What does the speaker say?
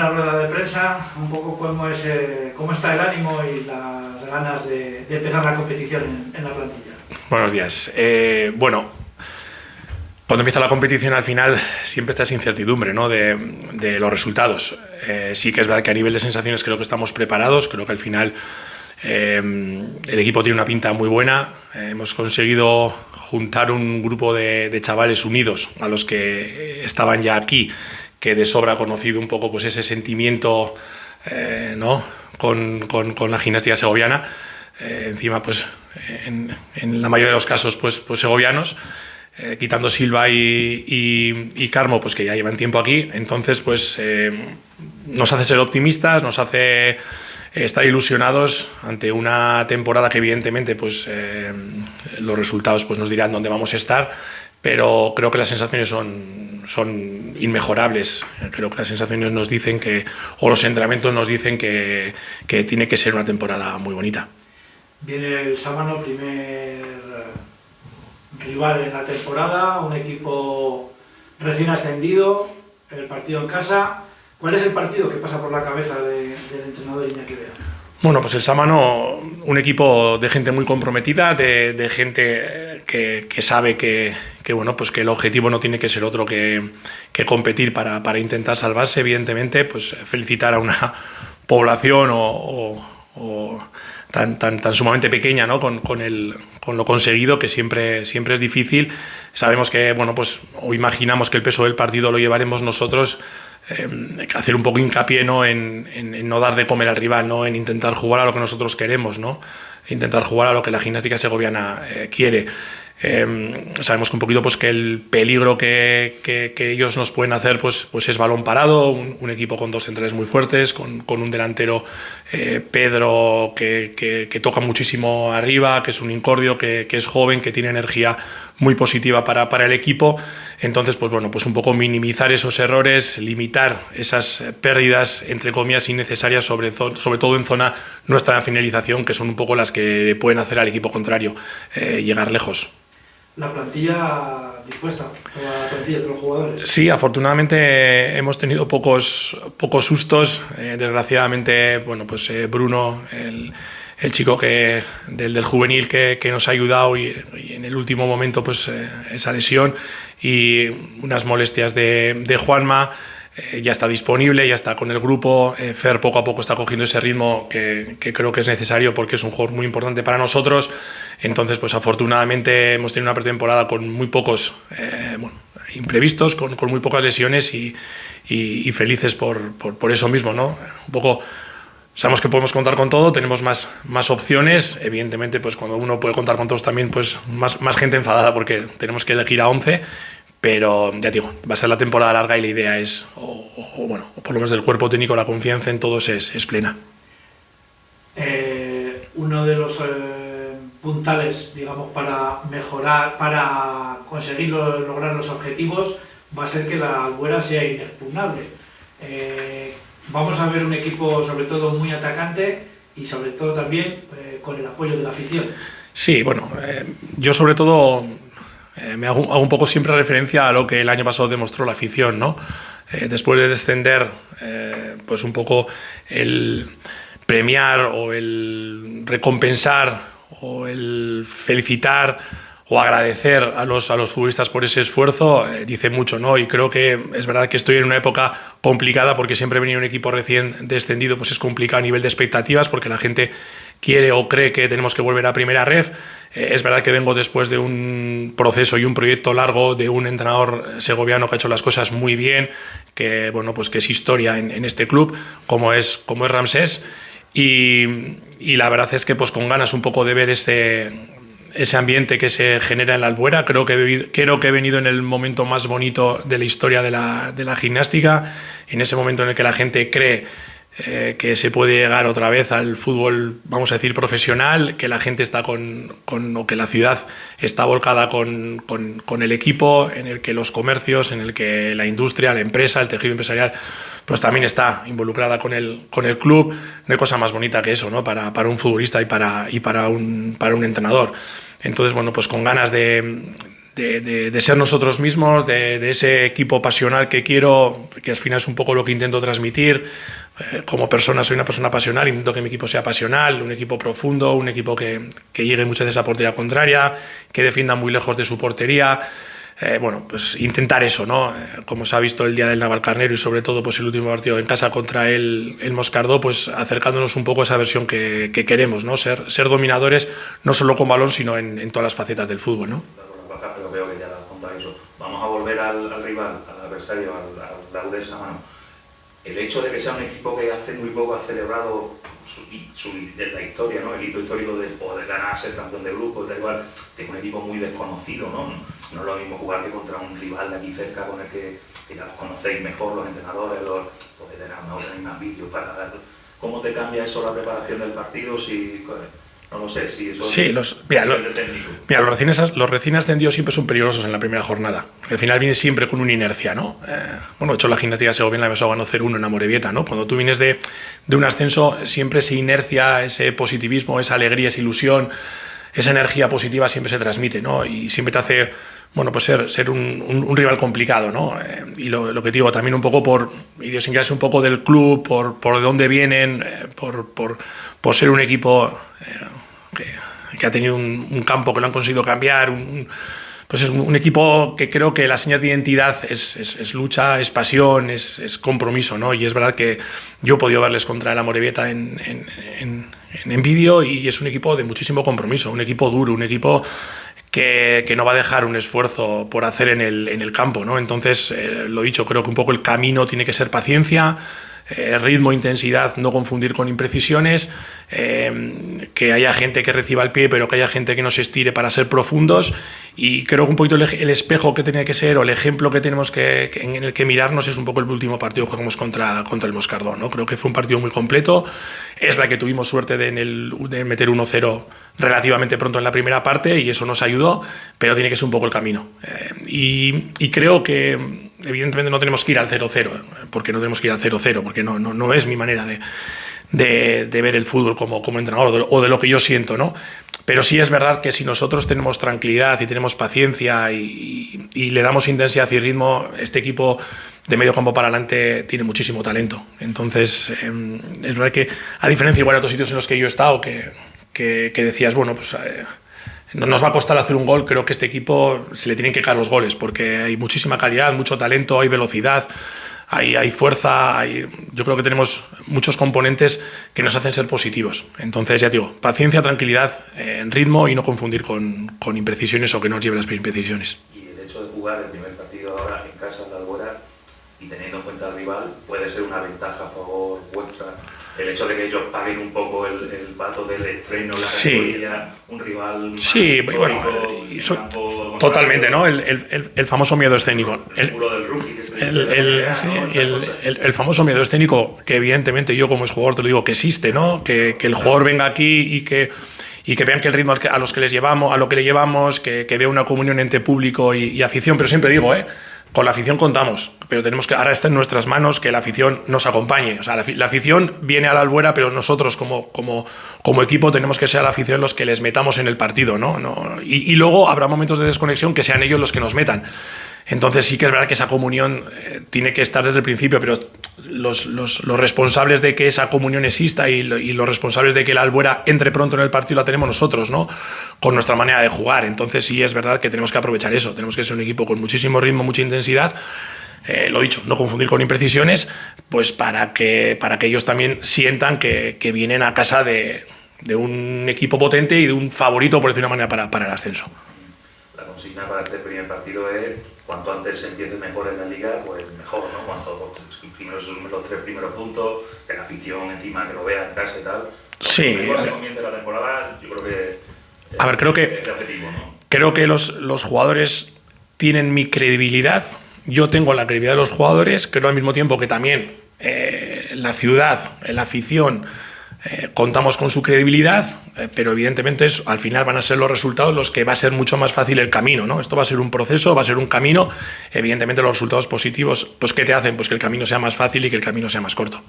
la rueda de prensa, un poco cómo está el ánimo y las ganas de empezar la competición en la plantilla. Buenos días. Bueno, cuando empieza la competición al final siempre está esa incertidumbre, ¿no?, de los resultados. Sí que es verdad que a nivel de sensaciones creo que estamos preparados, creo que al final el equipo tiene una pinta muy buena. Hemos conseguido juntar un grupo de chavales unidos a los que estaban ya aquí, que de sobra ha conocido un poco pues ese sentimiento ¿no?, con la gimnástica segoviana. Encima pues en la mayoría de los casos pues segovianos, quitando Silva y Carmo, pues que ya llevan tiempo aquí. Entonces pues nos hace ser optimistas, nos hace estar ilusionados ante una temporada que evidentemente pues los resultados pues nos dirán dónde vamos a estar, pero creo que las sensaciones son inmejorables. Creo que las sensaciones nos dicen o los entrenamientos nos dicen que tiene que ser una temporada muy bonita. Viene el Sámano, primer rival en la temporada, un equipo recién ascendido, el partido en casa. ¿Cuál es el partido que pasa por la cabeza del entrenador Iñaki Bea? Bueno, pues el Sámano, un equipo de gente muy comprometida, de gente que sabe que bueno, pues que el objetivo no tiene que ser otro que competir para intentar salvarse. Evidentemente, pues felicitar a una población tan sumamente pequeña, ¿no?, con lo conseguido, que siempre es difícil. Sabemos que, bueno, pues o imaginamos que el peso del partido lo llevaremos nosotros. Hacer un poco hincapié, ¿no?, en no dar de comer al rival, ¿no?, en intentar jugar a lo que nosotros queremos, ¿no?, intentar jugar a lo que la gimnástica segoviana quiere. Sabemos que un poquito pues que el peligro que ellos nos pueden hacer pues es balón parado, un equipo con dos centrales muy fuertes, con un delantero, Pedro, que toca muchísimo arriba, que es un incordio, que es joven, que tiene energía muy positiva para el equipo. Entonces pues bueno, pues un poco minimizar esos errores, limitar esas pérdidas entre comillas innecesarias, sobre todo en zona nuestra finalización, que son un poco las que pueden hacer al equipo contrario llegar lejos. La plantilla dispuesta, toda la plantilla, todos los jugadores. Sí, afortunadamente hemos tenido pocos sustos. Desgraciadamente, bueno, pues Bruno, el chico del juvenil que nos ha ayudado y en el último momento pues esa lesión y unas molestias de Juanma. Ya está disponible, ya está con el grupo. Fer poco a poco está cogiendo ese ritmo que creo que es necesario porque es un jugador muy importante para nosotros. Entonces, pues afortunadamente hemos tenido una pretemporada con muy pocos imprevistos, con muy pocas lesiones y felices por eso mismo, ¿no? Un poco sabemos que podemos contar con todo, tenemos más opciones. Evidentemente, pues cuando uno puede contar con todos también, pues más gente enfadada porque tenemos que elegir a 11. Pero ya digo, va a ser la temporada larga y la idea es, o por lo menos del cuerpo técnico, la confianza en todos es plena. Uno de los puntales, digamos, para mejorar, para conseguir lograr los objetivos, va a ser que la Albuera sea inexpugnable. Vamos a ver un equipo sobre todo muy atacante y sobre todo también con el apoyo de la afición. Sí, bueno, yo sobre todo me hago un poco siempre referencia a lo que el año pasado demostró la afición, ¿no? Después de descender, pues un poco el premiar o el recompensar o el felicitar o agradecer a los futbolistas por ese esfuerzo, dice mucho, ¿no? Y creo que es verdad que estoy en una época complicada porque siempre venir un equipo recién descendido pues es complicado a nivel de expectativas porque la gente quiere o cree que tenemos que volver a primera ref. Es verdad que vengo después de un proceso y un proyecto largo de un entrenador segoviano que ha hecho las cosas muy bien, que bueno, pues que es historia en este club, como es Ramsés, y la verdad es que pues con ganas un poco de ver ese ambiente que se genera en la Albuera. Creo que he venido en el momento más bonito de la historia de la gimnástica, en ese momento en el que la gente cree que se puede llegar otra vez al fútbol, vamos a decir, profesional, que la gente está o que la ciudad está volcada con el equipo, en el que los comercios, en el que la industria, la empresa, el tejido empresarial, pues también está involucrada con el club. No hay cosa más bonita que eso, ¿no?, para un futbolista y para un entrenador. Entonces, bueno, pues con ganas de de ser nosotros mismos, de ese equipo pasional que quiero, que al final es un poco lo que intento transmitir. Como persona soy una persona pasional, intento que mi equipo sea pasional, un equipo profundo, un equipo que llegue muchas veces a portería contraria, que defienda muy lejos de su portería. Bueno, pues intentar eso, ¿no? Como se ha visto el día del Navalcarnero y sobre todo pues el último partido en casa contra el Moscardó, pues acercándonos un poco a esa versión que queremos, ¿no? Ser dominadores no solo con balón, sino en todas las facetas del fútbol, ¿no? Pero veo que ya has contado eso. Vamos a volver al rival, al adversario, al Laudesa, mano. El hecho de que sea un equipo que hace muy poco ha celebrado la historia, ¿no? El hito histórico de poder ganar, ser campeón de grupo, da igual, que es un equipo muy desconocido, ¿no? No es lo mismo jugar que contra un rival de aquí cerca con el que ya los conocéis mejor, los entrenadores, podéis tener más vídeos para dar. ¿Cómo te cambia eso la preparación del partido? Si, no lo sé, si eso sí, los recién ascendidos siempre son peligrosos en la primera jornada. Al final vienes siempre con una inercia, ¿no? Bueno, de hecho la Gimnástica Segoviana la ganó 0-1 en Amorebieta, ¿no? Cuando tú vienes de un ascenso, siempre esa inercia, ese positivismo, esa alegría, esa ilusión, esa energía positiva siempre se transmite, ¿no? Y siempre te hace, bueno, pues ser un rival complicado, ¿no? Y lo que digo, también un poco por idiosincrasia un poco del club, por de dónde vienen, por ser un equipo que ha tenido un campo que lo han conseguido cambiar, pues es un equipo que creo que las señas de identidad es lucha, es pasión, es compromiso, ¿no? Y es verdad que yo he podido verles contra el Amorebieta en vídeo y es un equipo de muchísimo compromiso, un equipo duro, un equipo que no va a dejar un esfuerzo por hacer en el campo, ¿no? Entonces, lo dicho, creo que un poco el camino tiene que ser paciencia, ritmo, intensidad, no confundir con imprecisiones, que haya gente que reciba el pie, pero que haya gente que no se estire para ser profundos. Y creo que un poquito el espejo que tenía que ser, o el ejemplo que tenemos en el que mirarnos, es un poco el último partido que jugamos contra el Moscardó, ¿no? Creo que fue un partido muy completo, es la que tuvimos suerte de meter 1-0 relativamente pronto en la primera parte y eso nos ayudó, pero tiene que ser un poco el camino. Y creo que evidentemente no tenemos que ir al 0-0, porque no tenemos que ir al 0-0, porque no es mi manera de ver el fútbol como entrenador o de lo que yo siento, ¿no? Pero sí es verdad que si nosotros tenemos tranquilidad y tenemos paciencia y le damos intensidad y ritmo, este equipo de medio campo para adelante tiene muchísimo talento. Entonces, es verdad que, a diferencia igual de otros sitios en los que yo he estado, que decías, bueno, pues no nos va a costar hacer un gol, creo que a este equipo se le tienen que caer los goles, porque hay muchísima calidad, mucho talento, hay velocidad, hay fuerza, yo creo que tenemos muchos componentes que nos hacen ser positivos. Entonces, ya digo, paciencia, tranquilidad, ritmo y no confundir con imprecisiones o que nos lleve las imprecisiones. Y el hecho de jugar el primer partido ahora en casa de Albuera y teniendo en cuenta al rival, puede ser una ventaja a favor vuestra. El hecho de que ellos paguen un poco el pato del estreno, la categoría, un rival más bueno, totalmente, ¿no? El famoso miedo escénico. El muro del rookie, que el famoso miedo escénico, que evidentemente yo como jugador te lo digo, que existe, ¿no? Que el jugador venga aquí y que vean que el ritmo a lo que le llevamos, que vea una comunión entre público y afición, pero siempre digo, con la afición contamos, pero tenemos que, ahora está en nuestras manos que la afición nos acompañe. O sea, la afición viene a la Albuera, pero nosotros como equipo tenemos que ser la afición los que les metamos en el partido, ¿no? Y luego habrá momentos de desconexión que sean ellos los que nos metan. Entonces sí que es verdad que esa comunión tiene que estar desde el principio, pero los responsables de que esa comunión exista y los responsables de que la Albuera entre pronto en el partido la tenemos nosotros, ¿no? Con nuestra manera de jugar. Entonces sí es verdad que tenemos que aprovechar eso, tenemos que ser un equipo con muchísimo ritmo, mucha intensidad, lo dicho, no confundir con imprecisiones, pues para que ellos también sientan que vienen a casa de un equipo potente y de un favorito, por decir una manera, para el ascenso. La consigna para este primer partido es: cuanto antes se empiece mejor en la liga, pues mejor, ¿no? Cuanto primero se sumen los 3 primeros puntos, que la afición encima que lo vea en casa y tal. Sí. Cuando se comience la temporada, yo creo que a ver, creo que es el objetivo, ¿no? Creo que los jugadores tienen mi credibilidad, yo tengo la credibilidad de los jugadores, creo al mismo tiempo que también la ciudad, la afición, contamos con su credibilidad, pero evidentemente al final van a ser los resultados los que va a ser mucho más fácil el camino, ¿no? Esto va a ser un proceso, va a ser un camino. Evidentemente los resultados positivos, pues ¿qué te hacen? Pues que el camino sea más fácil y que el camino sea más corto.